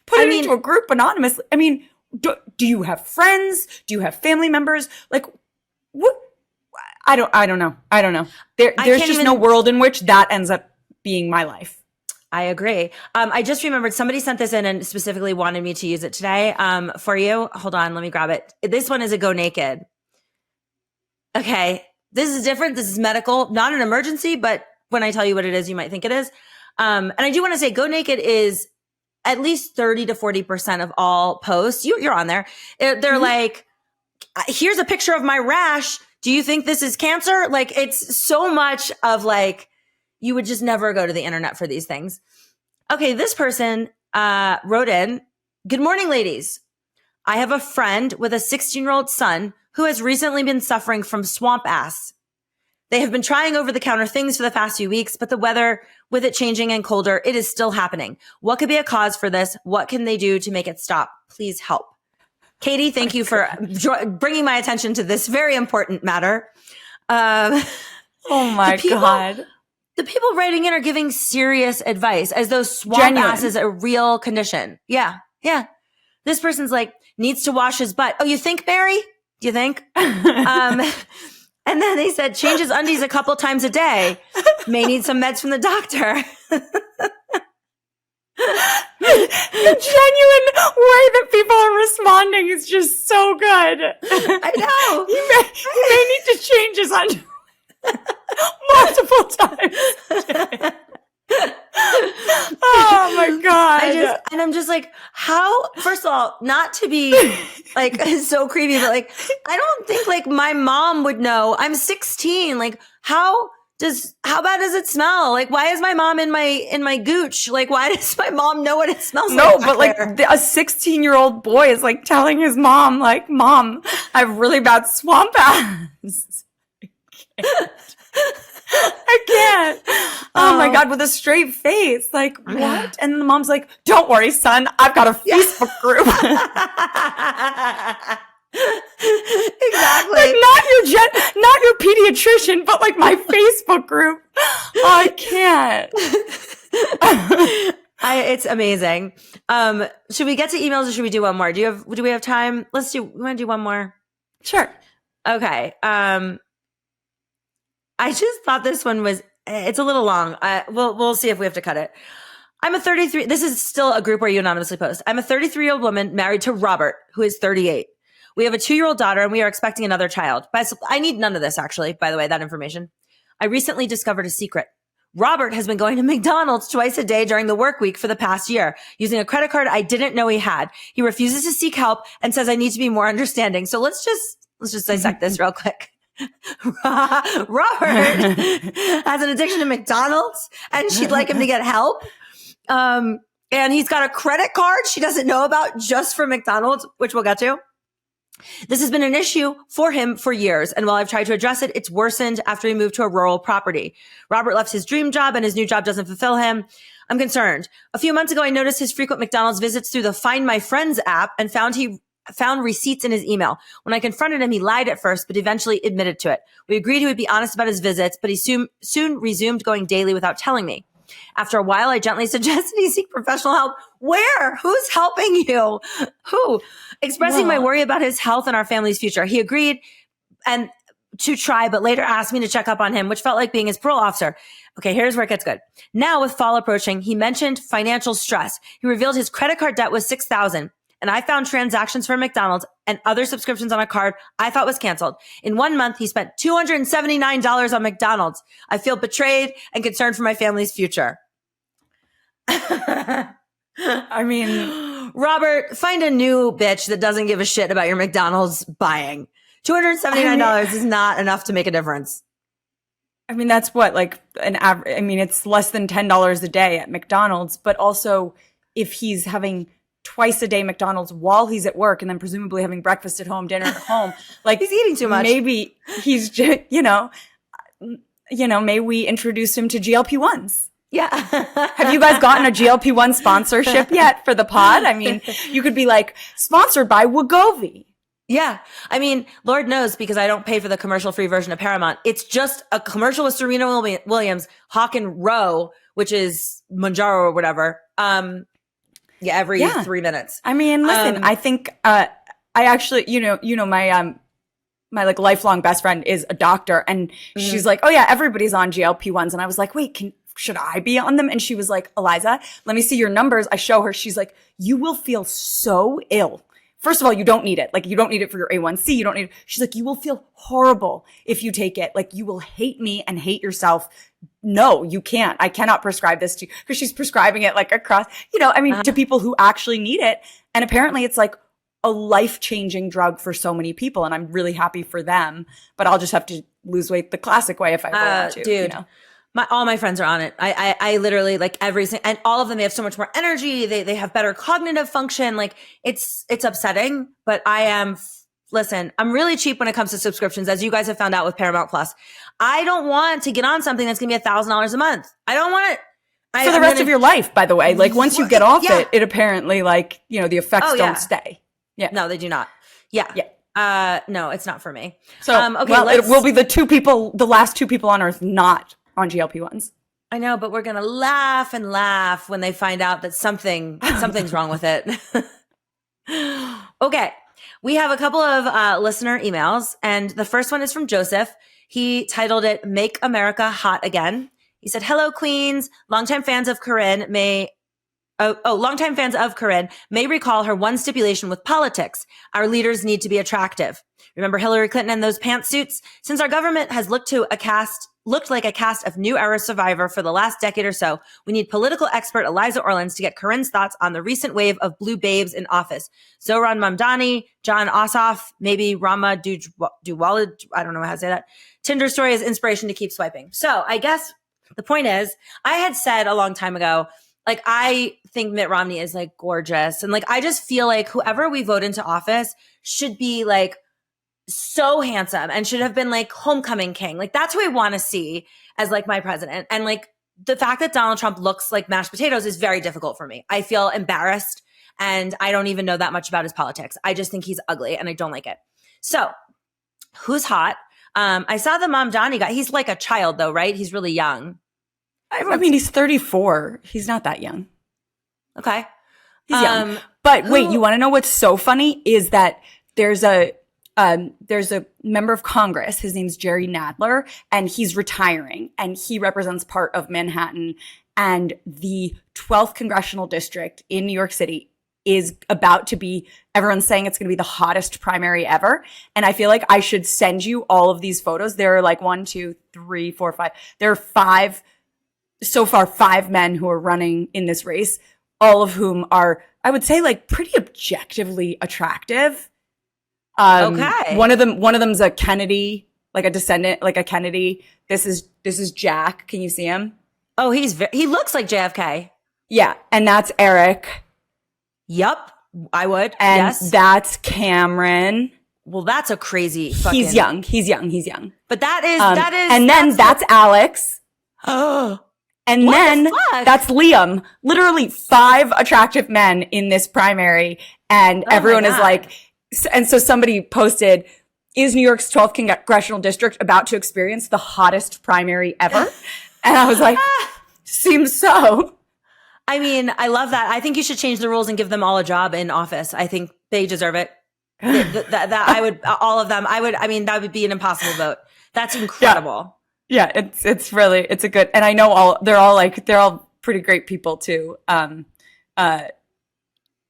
put it into a group anonymously. I mean, do you have friends? Do you have family members? Like, what? I don't know. There's just no world in which that ends up being my life. I agree. I just remembered somebody sent this in and specifically wanted me to use it today for you. Hold on, let me grab it. This one is a go naked. Okay, this is different. This is medical, not an emergency, but when I tell you what it is, you might think it is. And I do want to say go naked is at least 30 to 40% of all posts. You're on there. They're like, here's a picture of my rash. Do you think this is cancer? Like, it's so much of like, you would just never go to the internet for these things. Okay, this person wrote in, good morning, ladies. I have a friend with a 16-year-old son who has recently been suffering from swamp ass. They have been trying over-the-counter things for the past few weeks, but the weather, with it changing and colder, it is still happening. What could be a cause for this? What can they do to make it stop? Please help. Katie, thank you for bringing my attention to this very important matter. Oh my God. The people writing in are giving serious advice as though swamp ass is a real condition. Yeah. Yeah. This person's like, needs to wash his butt. Oh, you think, Barry? Do you think? And then they said, change his undies a couple times a day. May need some meds from the doctor. The genuine way that people are responding is just so good. I know. He may need to change his undies multiple times. Oh my God. I'm just like, how, first of all, not to be like so creepy, but like, I don't think like my mom would know. I'm 16. Like, how bad does it smell? Like, why is my mom in my gooch? Like, why does my mom know what it smells like? No, but like a 16-year-old boy is like telling his mom, like, Mom, I have really bad swamp ass. I can't. Oh my God, with a straight face. Like, what? And the mom's like, don't worry, son. I've got a Facebook group. Exactly. Like, not your pediatrician, but like my Facebook group. Oh, I can't. It's amazing. Should we get to emails or should we do one more? Do we have time? We want to do one more? Sure. Okay. I just thought this one it's a little long. We'll see if we have to cut it. I'm a 33. This is still a group where you anonymously post. I'm a 33-year-old woman married to Robert, who is 38. We have a 2-year-old daughter and we are expecting another child. But I need none of this, actually, by the way, that information. I recently discovered a secret. Robert has been going to McDonald's twice a day during the work week for the past year, using a credit card I didn't know he had. He refuses to seek help and says I need to be more understanding. So let's just dissect this real quick. Robert has an addiction to McDonald's and she'd like him to get help. And he's got a credit card she doesn't know about just for McDonald's, which we'll get to. This has been an issue for him for years, and while I've tried to address it, it's worsened after he moved to a rural property. Robert left his dream job, and his new job doesn't fulfill him. I'm concerned. A few months ago, I noticed his frequent McDonald's visits through the Find My Friends app and found he found receipts in his email. When I confronted him, he lied at first, but eventually admitted to it. We agreed he would be honest about his visits, but he soon resumed going daily without telling me. After a while, I gently suggested he seek professional help. Where? Who's helping you? Who? Expressing my worry about his health and our family's future. He agreed and to try, but later asked me to check up on him, which felt like being his parole officer. Okay, here's where it gets good. Now, with fall approaching, he mentioned financial stress. He revealed his credit card debt was $6,000. And I found transactions for McDonald's and other subscriptions on a card I thought was canceled. In 1 month, he spent $279 on McDonald's. I feel betrayed and concerned for my family's future. I mean, Robert, find a new bitch that doesn't give a shit about your McDonald's buying. $279 is not enough to make a difference. I mean, that's what, like an average, I mean, it's less than $10 a day at McDonald's, but also if he's having twice a day McDonald's while he's at work and then presumably having breakfast at home, dinner at home, like he's eating too much. Maybe he's just, may we introduce him to GLP-1s? Yeah. Have you guys gotten a GLP-1 sponsorship yet for the pod? I mean, you could be like sponsored by Wegovy. Yeah. I mean, Lord knows, because I don't pay for the commercial-free version of Paramount. It's just a commercial with Serena Williams, Hawk and Row, which is Manjaro or whatever. Every 3 minutes. I mean, listen, I think, I actually, my like lifelong best friend is a doctor and she's like, oh yeah, everybody's on GLP-1s. And I was like, wait, should I be on them? And she was like, Eliza, let me see your numbers. I show her. She's like, you will feel so ill. First of all, you don't need it. Like, you don't need it for your A1C. You don't need it. She's like, you will feel horrible if you take it. Like, you will hate me and hate yourself. No, you can't. I cannot prescribe this to you, because she's prescribing it like across, to people who actually need it. And apparently it's like a life-changing drug for so many people. And I'm really happy for them, but I'll just have to lose weight the classic way if I want to, dude. All my friends are on it. I literally, like, and all of them, they have so much more energy. They have better cognitive function. Like, it's upsetting, but listen, I'm really cheap when it comes to subscriptions, as you guys have found out with Paramount Plus. I don't want to get on something that's going to be $1,000 a month. I don't want it for the rest of your life, by the way. Like, once you get off it apparently, like, the effects don't stay. Yeah. No, they do not. Yeah. Yeah. No, it's not for me. So, okay. Well, it will be the last two people on earth not on GLP-1s. I know, but we're going to laugh and laugh when they find out that something's wrong with it. Okay. We have a couple of listener emails, and the first one is from Joseph. He titled it "Make America Hot Again." He said, "Hello, Queens. Longtime fans of Corinne may recall her one stipulation with politics: our leaders need to be attractive. Remember Hillary Clinton and those pantsuits? Since our government has looked like a cast of New Era Survivor for the last decade or so, we need political expert Eliza Orlins to get Corinne's thoughts on the recent wave of blue babes in office. Zohran Mamdani, John Ossoff, maybe Rama Duwalid, I don't know how to say that. Tinder story is inspiration to keep swiping." So I guess the point is, I had said a long time ago, like, I think Mitt Romney is, like, gorgeous. And, like, I just feel like whoever we vote into office should be, like, so handsome and should have been, like, homecoming king. Like, that's who I want to see as, like, my president. And, like, the fact that Donald Trump looks like mashed potatoes is very difficult for me. I feel embarrassed, and I don't even know that much about his politics. I just think he's ugly and I don't like it. So who's hot? I saw the Mamdani guy. He's like a child though, right? He's really young. I mean, he's 34. He's not that young. Okay. He's young. But wait, you want to know what's so funny is that there's a member of Congress. His name's Jerry Nadler, and he's retiring, and he represents part of Manhattan. And the 12th congressional district in New York City is about to be, everyone's saying it's going to be the hottest primary ever. And I feel like I should send you all of these photos. There are like 1, 2, 3, 4, 5. There are 5, so far 5 men who are running in this race, all of whom are, I would say, like pretty objectively attractive. Okay. One of them's a Kennedy, like a descendant, like a Kennedy. This is Jack. Can you see him? Oh, he looks like JFK. Yeah, and that's Eric. Yup, I would. And yes. That's Cameron. Well, that's a crazy fucking... He's young. But that is... And then that's Alex. Oh. And What then the fuck? that's Liam. Literally 5 attractive men in this primary. And everyone is like... And so somebody posted, is New York's 12th congressional district about to experience the hottest primary ever? And I was like, seems so. I mean, I love that. I think you should change the rules and give them all a job in office. I think they deserve it. That I would, all of them. I mean, that would be an impossible vote. That's incredible. Yeah, it's really, it's a good, and I know they're all pretty great people too.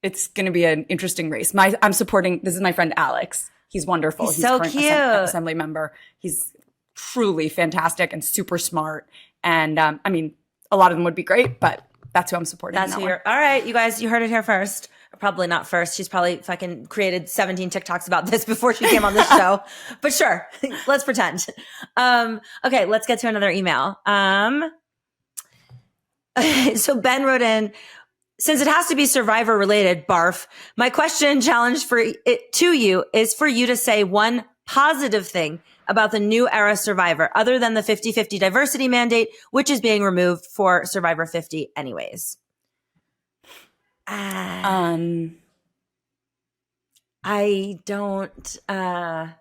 It's going to be an interesting race. I'm supporting, this is my friend Alex. He's wonderful. He's so current cute. Assembly member. He's truly fantastic and super smart. And I mean, a lot of them would be great, but that's who I'm supporting. That's who you're, all right, you guys, you heard it here first. Or probably not first. She's probably fucking created 17 TikToks about this before she came on this show. But sure, let's pretend. Okay, let's get to another email. So Ben wrote in, since it has to be Survivor related, barf, my question and challenge to you is for you to say one positive thing about the new era Survivor, other than the 50-50 diversity mandate, which is being removed for Survivor 50 anyways. I don't, I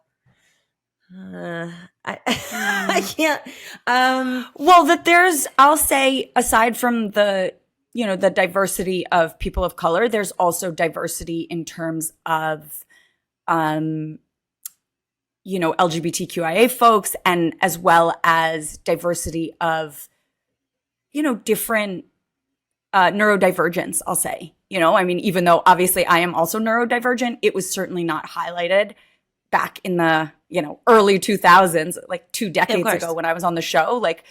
can't, well, that there's, I'll say, aside from the diversity of people of color, there's also diversity in terms of, LGBTQIA folks, and as well as diversity of, different neurodivergence, I'll say. I mean, even though obviously I am also neurodivergent, it was certainly not highlighted back in the, early 2000s, like 2 decades ago when I was on the show. Like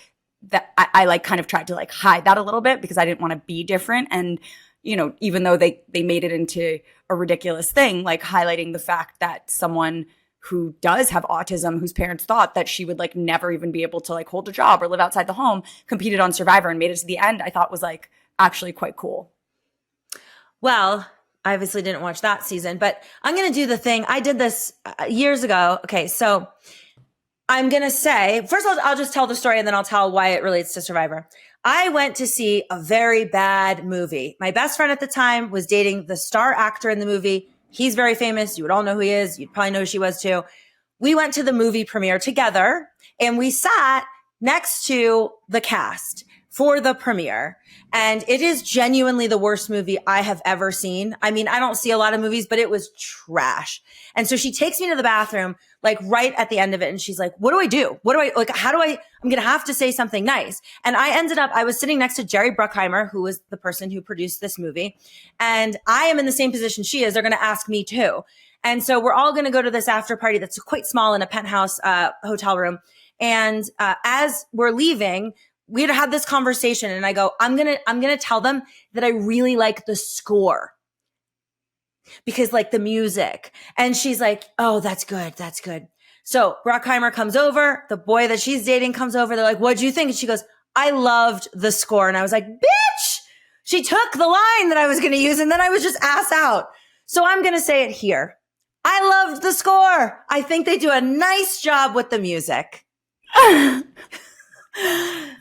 that, I like kind of tried to like hide that a little bit because I didn't want to be different. And, even though they made it into a ridiculous thing, like highlighting the fact that someone who does have autism, whose parents thought that she would like never even be able to like hold a job or live outside the home, competed on Survivor and made it to the end, I thought was like actually quite cool. Well, I obviously didn't watch that season, but I'm going to do the thing. I did this years ago. Okay, so I'm going to say, first of all, I'll just tell the story and then I'll tell why it relates to Survivor. I went to see a very bad movie. My best friend at the time was dating the star actor in the movie. He's very famous. You would all know who he is. You'd probably know who she was too. We went to the movie premiere together and we sat next to the cast for the premiere. And it is genuinely the worst movie I have ever seen. I mean, I don't see a lot of movies, but it was trash. And so she takes me to the bathroom, like right at the end of it. And she's like, what do I do? I'm going to have to say something nice. And I was sitting next to Jerry Bruckheimer, who was the person who produced this movie. And I am in the same position she is. They're going to ask me too. And so we're all going to go to this after party that's quite small in a penthouse hotel room. And as we're leaving, we had this conversation and I go, I'm going to tell them that I really like the score because like the music. And she's like, oh, that's good. That's good. So Bruckheimer comes over. The boy that she's dating comes over. They're like, what'd you think? And she goes, I loved the score. And I was like, bitch, she took the line that I was going to use. And then I was just ass out. So I'm going to say it here. I loved the score. I think they do a nice job with the music.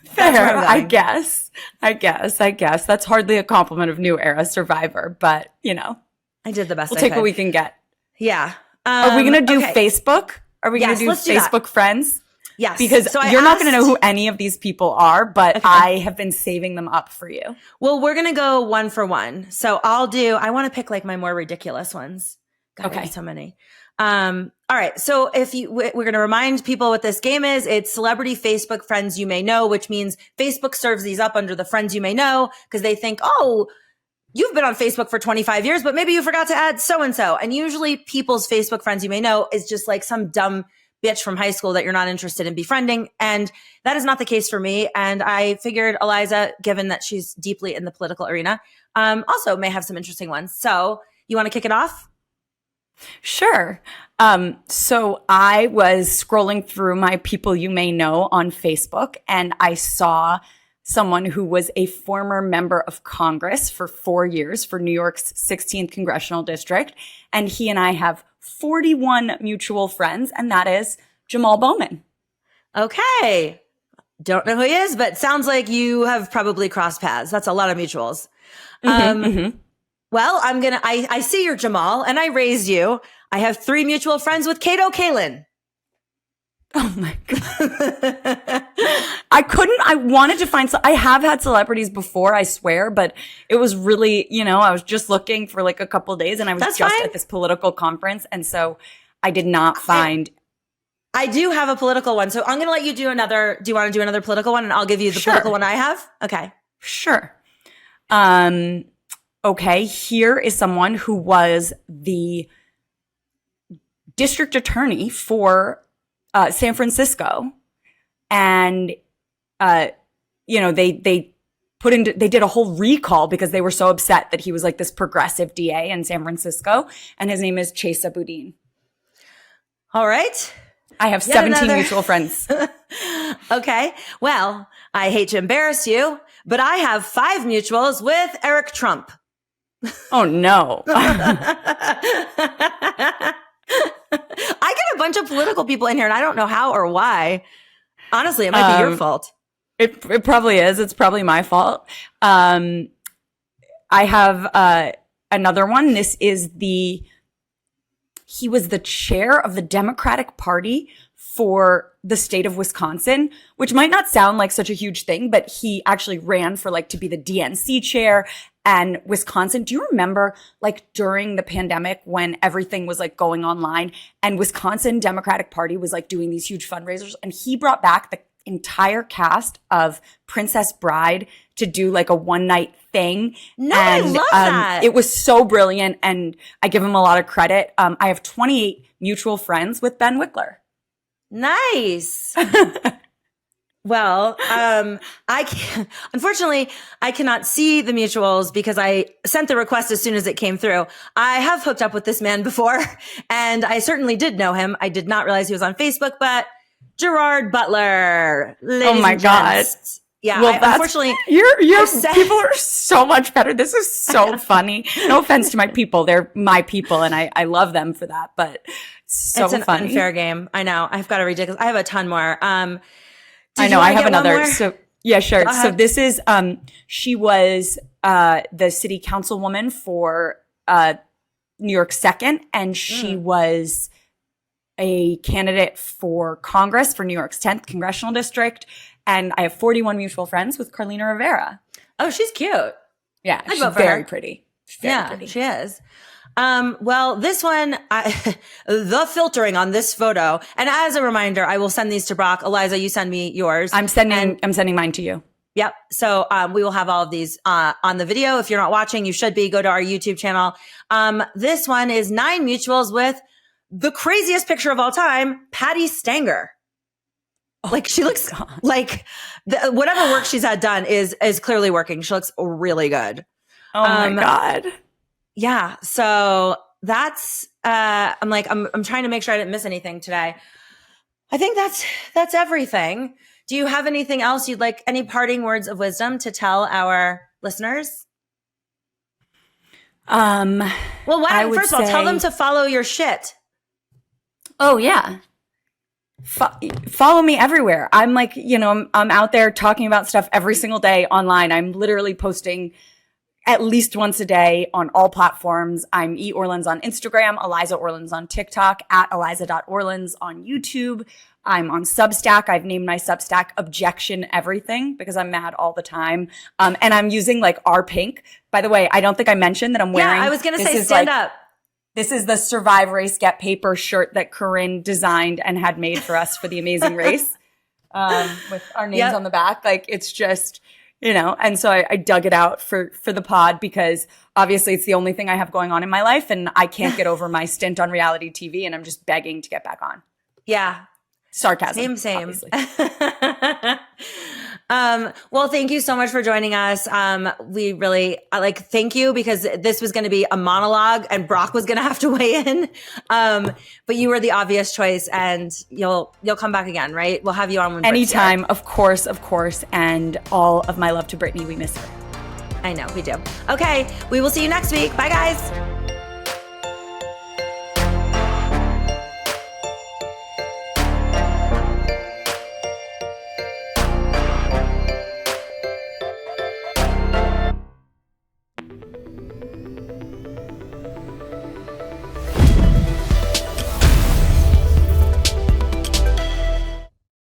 Fair, I guess. That's hardly a compliment of new era Survivor, but I did the best. We'll take what we can get. Yeah. Are we going to do Facebook? Are we going to do Facebook friends? Yes. Because so you're not going to know who any of these people are, but Okay. I have been saving them up for you. Well, we're going to go one for one. So I want to pick like my more ridiculous ones. God, Okay. I have so many. All right. So we're going to remind people what this game is. It's celebrity Facebook friends you may know, which means Facebook serves these up under the friends you may know because they think, oh, you've been on Facebook for 25 years, but maybe you forgot to add so-and-so. And usually people's Facebook friends you may know is just like some dumb bitch from high school that you're not interested in befriending. And that is not the case for me. And I figured Eliza, given that she's deeply in the political arena, also may have some interesting ones. So you want to kick it off? Sure. So I was scrolling through my people you may know on Facebook, and I saw someone who was a former member of Congress for 4 years for New York's 16th congressional district. And he and I have 41 mutual friends, and that is Jamal Bowman. Okay. Don't know who he is, but sounds like you have probably crossed paths. That's a lot of mutuals. Well, I see you're Jamal and I raised you. I have 3 mutual friends with Kato Kalin. Oh my God. I wanted to find, I have had celebrities before, I swear, but it was really, I was just looking for like a couple of days and I was at this political conference. And so I did not find. I do have a political one. So I'm going to let you do another. Do you want to do another political one? And I'll give you the political one I have. Okay. Sure. Okay, here is someone who was the district attorney for San Francisco, and they did a whole recall because they were so upset that he was like this progressive DA in San Francisco, and his name is Chesa Boudin. All right. I have 17 mutual friends. Okay. Well, I hate to embarrass you, but I have 5 mutuals with Eric Trump. Oh, no. I get a bunch of political people in here, and I don't know how or why. Honestly, it might be your fault. It probably is. It's probably my fault. I have another one. He was the chair of the Democratic Party for the state of Wisconsin, which might not sound like such a huge thing, but he actually ran for to be the DNC chair. And Wisconsin, do you remember during the pandemic when everything was going online and Wisconsin Democratic Party was doing these huge fundraisers, and he brought back the entire cast of Princess Bride to do a one night thing. No, I love that. It was so brilliant, and I give him a lot of credit. I have 28 mutual friends with Ben Wickler. Nice. Well, unfortunately, I cannot see the mutuals because I sent the request as soon as it came through. I have hooked up with this man before, and I certainly did know him. I did not realize he was on Facebook, but Gerard Butler. Oh my God. Yeah, well, unfortunately, your people are so much better. This is so funny. No offense to my people. They're my people, and I love them for that, but it's an funny. Unfair game. I know. I've got a ridiculous. I have a ton more. I know. I have another. So yeah, sure. So this is, she was, the city councilwoman for, New York 2nd, and she was a candidate for Congress for New York's 10th congressional district. And I have 41 mutual friends with Carlina Rivera. Oh, she's cute. Yeah. She's very pretty. Pretty. She is. Well, this one, the filtering on this photo, and as a reminder, I will send these to Brock. Eliza, you send me yours. I'm sending mine to you. Yep. So, we will have all of these, on the video. If you're not watching, you should be. Go to our YouTube channel. This one is 9 mutuals with the craziest picture of all time, Patty Stanger. She looks like whatever work she's had done is clearly working. She looks really good. Oh my God. Yeah. So that's, I'm trying to make sure I didn't miss anything today. I think that's everything. Do you have anything else you'd like, any parting words of wisdom to tell our listeners? Well, first of all, tell them to follow your shit. Oh yeah. Follow me everywhere. I'm I'm out there talking about stuff every single day online. I'm literally posting at least once a day on all platforms. I'm E. Orlins on Instagram, Eliza Orlins on TikTok, at Eliza.Orlins on YouTube. I'm on Substack. I've named my Substack Objection Everything because I'm mad all the time. And I'm using like our pink. By the way, I don't think I mentioned that I'm wearing. Yeah, I was going to say stand up. This is the Survive Race Get Paper shirt that Corinne designed and had made for us for the Amazing Race. With our names on the back. Like, it's just, and so I dug it out for the pod because obviously it's the only thing I have going on in my life and I can't get over my stint on reality TV and I'm just begging to get back on. Yeah. Sarcasm. Same. Well, thank you so much for joining us. We really thank you because this was going to be a monologue and Brock was going to have to weigh in. But you were the obvious choice and you'll come back again, right? We'll have you on when anytime. Of course. And all of my love to Britney. We miss her. I know we do. Okay. We will see you next week. Bye guys.